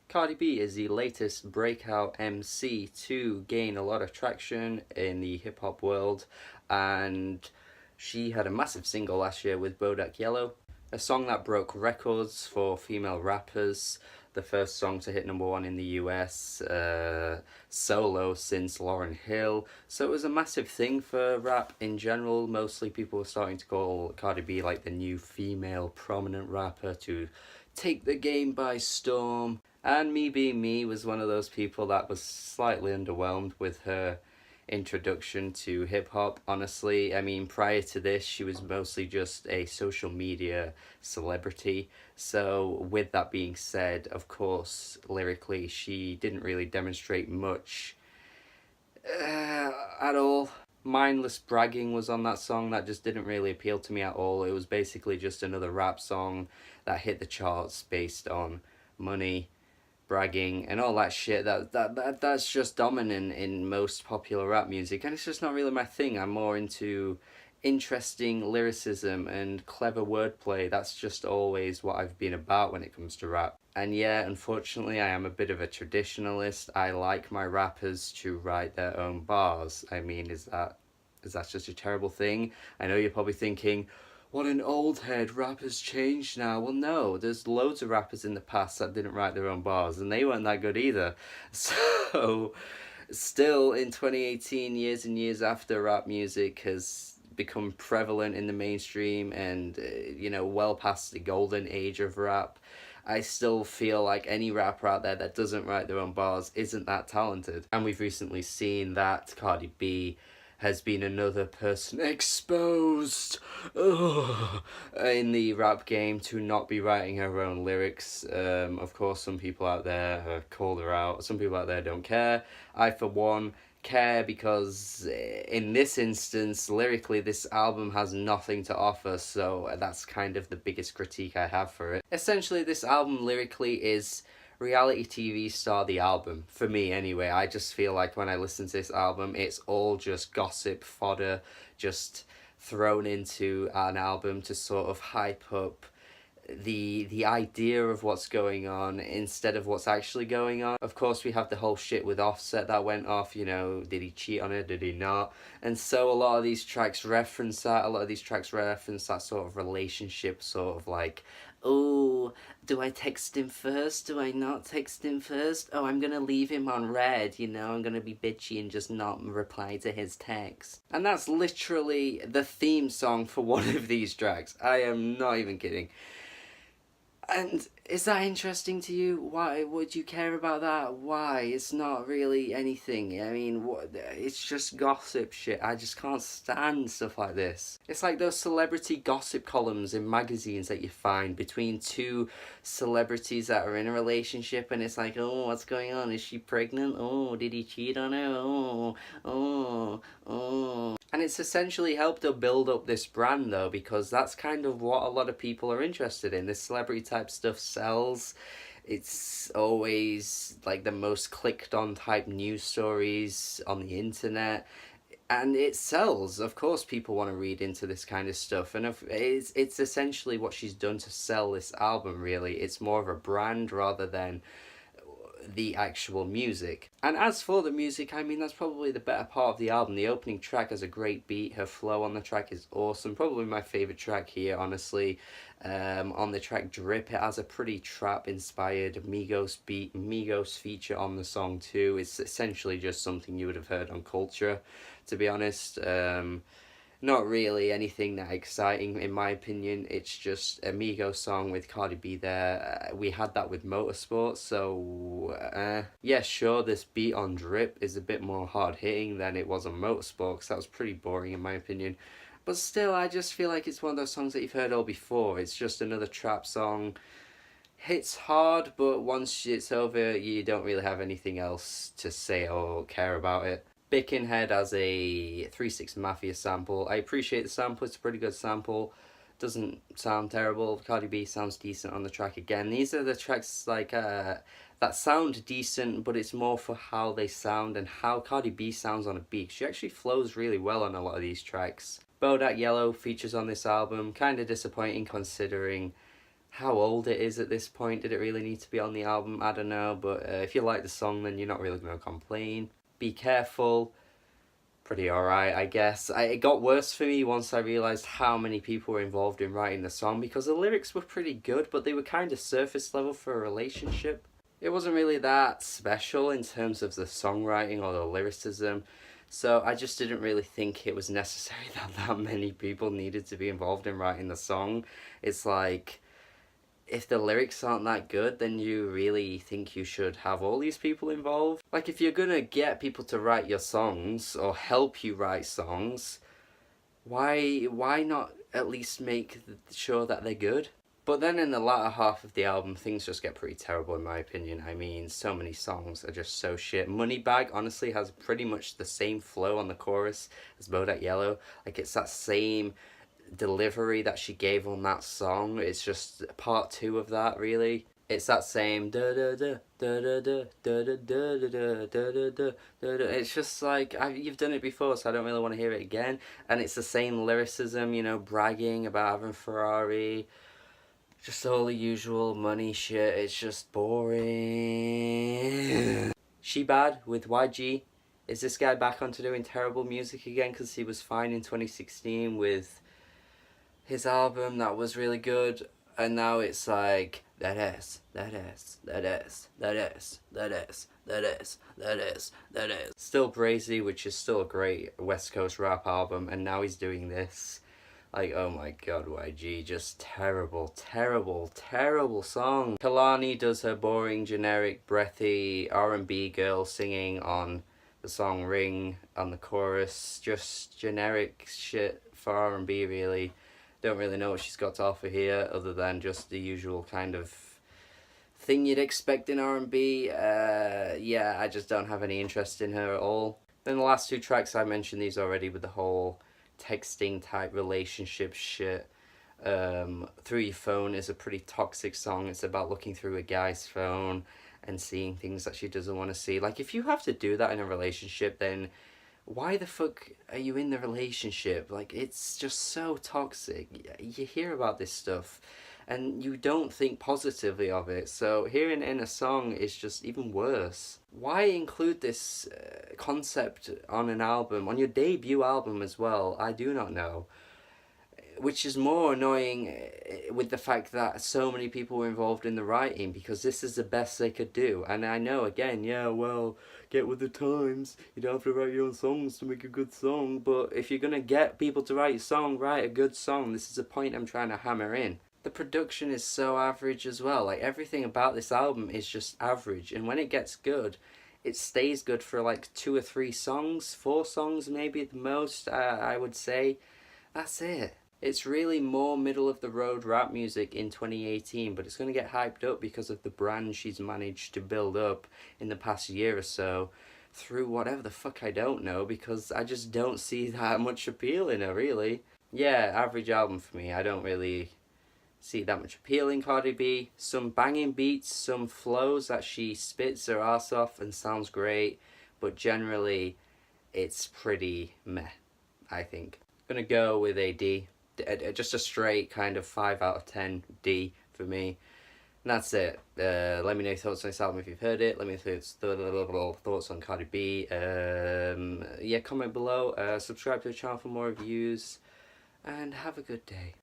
Cardi B is the latest breakout MC to gain a lot of traction in the hip hop world, and she had a massive single last year with Bodak Yellow, a song that broke records for female rappers, the first song to hit #1 in the US solo since Lauryn Hill. So it was a massive thing for rap in general. Mostly people were starting to call Cardi B like the new female prominent rapper to take the game by storm. And me being me was one of those people that was slightly underwhelmed with her introduction to hip hop. Honestly, I mean, prior to this, she was mostly just a social media celebrity. So, with that being said, of course, lyrically, she didn't really demonstrate much at all. Mindless bragging was on that song. That just didn't really appeal to me at all. It was basically just another rap song that hit the charts based on money, bragging, and all that shit. That's just dominant in most popular rap music, and it's just not really my thing. I'm more into interesting lyricism and clever wordplay. That's just always what I've been about when it comes to rap. And yeah, unfortunately, I am a bit of a traditionalist. I like my rappers to write their own bars. I mean, is that just a terrible thing? I know you're probably thinking, what an old head, rappers changed now. Well, no, there's loads of rappers in the past that didn't write their own bars, and they weren't that good either. So, still in 2018, years and years after rap music has become prevalent in the mainstream and, well past the golden age of rap, I still feel like any rapper out there that doesn't write their own bars isn't that talented. And we've recently seen that Cardi B has been another person exposed in the rap game to not be writing her own lyrics. Of course, some people out there called her out. Some people out there don't care. I, for one, care because in this instance, lyrically, this album has nothing to offer, so that's kind of the biggest critique I have for it. Essentially, this album lyrically is reality TV star the album, for me anyway. I just feel like when I listen to this album, it's all just gossip fodder, just thrown into an album to sort of hype up the idea of what's going on instead of what's actually going on. Of course, we have the whole shit with Offset that went off, did he cheat on her, did he not? And so a lot of these tracks reference that, that sort of relationship, sort of like, oh, do I text him first? Do I not text him first? Oh, I'm gonna leave him on red, I'm gonna be bitchy and just not reply to his text. And that's literally the theme song for one of these tracks. I am not even kidding. And is that interesting to you? Why would you care about that? Why? It's not really anything. I mean, it's just gossip shit. I just can't stand stuff like this. It's like those celebrity gossip columns in magazines that you find between two celebrities that are in a relationship, and it's like, oh, what's going on? Is she pregnant? Oh, did he cheat on her? Oh. And it's essentially helped her build up this brand, though, because that's kind of what a lot of people are interested in. This celebrity type stuff sells. It's always like the most clicked on type news stories on the internet. And it sells. Of course, people want to read into this kind of stuff. And it's essentially what she's done to sell this album, really. It's more of a brand rather than the actual music. And as for the music, I mean, that's probably the better part of the album. The opening track has a great beat. Her flow on the track is awesome. Probably my favourite track here, honestly. On the track Drip, it has a pretty trap-inspired Migos beat. Migos feature on the song too. It's essentially just something you would have heard on Culture, to be honest. Not really anything that exciting in my opinion. It's just a Migos song with Cardi B there. We had that with Motorsport, so yeah, sure, this beat on Drip is a bit more hard hitting than it was on Motorsport, because that was pretty boring in my opinion. But still, I just feel like it's one of those songs that you've heard all before. It's just another trap song. Hits hard, but once it's over, you don't really have anything else to say or care about it. Bickenhead as a 3-6 Mafia sample. I appreciate the sample, it's a pretty good sample. Doesn't sound terrible. Cardi B sounds decent on the track again. These are the tracks like that sound decent, but it's more for how they sound and how Cardi B sounds on a beat. She actually flows really well on a lot of these tracks. Bodak Yellow features on this album. Kind of disappointing considering how old it is at this point. Did it really need to be on the album? I don't know, but if you like the song, then you're not really going to complain. Be Careful, pretty alright, I guess. It got worse for me once I realised how many people were involved in writing the song, because the lyrics were pretty good, but they were kind of surface level for a relationship. It wasn't really that special in terms of the songwriting or the lyricism, so I just didn't really think it was necessary that many people needed to be involved in writing the song. It's like, if the lyrics aren't that good, then you really think you should have all these people involved? Like, if you're gonna get people to write your songs or help you write songs, why not at least make sure that they're good? But then in the latter half of the album, things just get pretty terrible in my opinion. I mean, so many songs are just so shit. Moneybag honestly has pretty much the same flow on the chorus as Bodak Yellow. Like, it's that same delivery that she gave on that song. It's just part two of that, really. It's that same da da da da da da da da da da da da da. It's just like, you've done it before, so I don't really want to hear it again. And it's the same lyricism, you know, bragging about having Ferrari, just all the usual money shit. It's just boring. She Bad with YG. Is this guy back onto doing terrible music again? Because he was fine in 2016 with his album that was really good, and now it's like that is. Still Brazy, which is still a great West Coast rap album, and now he's doing this. Like, oh my god, YG, just terrible song. Kalani does her boring, generic, breathy R&B girl singing on the song Ring on the chorus. Just generic shit for R&B, really. Don't really know what she's got to offer here, other than just the usual kind of thing you'd expect in R&B. Yeah, I just don't have any interest in her at all. Then the last two tracks, I mentioned these already with the whole texting type relationship shit. Through Your Phone is a pretty toxic song. It's about looking through a guy's phone and seeing things that she doesn't want to see. Like, if you have to do that in a relationship, then why the fuck are you in the relationship? Like, it's just so toxic. You hear about this stuff and you don't think positively of it, so hearing it in a song is just even worse. Why include this concept on an album, on your debut album as well? I do not know. Which is more annoying with the fact that so many people were involved in the writing, because this is the best they could do. And I know, again, yeah, well, get with the times. You don't have to write your own songs to make a good song. But if you're going to get people to write a song, write a good song. This is a point I'm trying to hammer in. The production is so average as well. Like, everything about this album is just average. And when it gets good, it stays good for like 2 or 3 songs. 4 songs maybe at the most, I would say. That's it. It's really more middle of the road rap music in 2018, but it's going to get hyped up because of the brand she's managed to build up in the past year or so through whatever the fuck I don't know, because I just don't see that much appeal in her, really. Yeah, average album for me. I don't really see that much appeal in Cardi B. Some banging beats, some flows that she spits her ass off and sounds great, but generally it's pretty meh, I think. Gonna go with a D. Just a straight kind of 5 out of 10 D for me. And that's it. Let me know your thoughts on this album if you've heard it. Let me know your thoughts on Cardi B. Yeah, comment below. Subscribe to the channel for more reviews. And have a good day.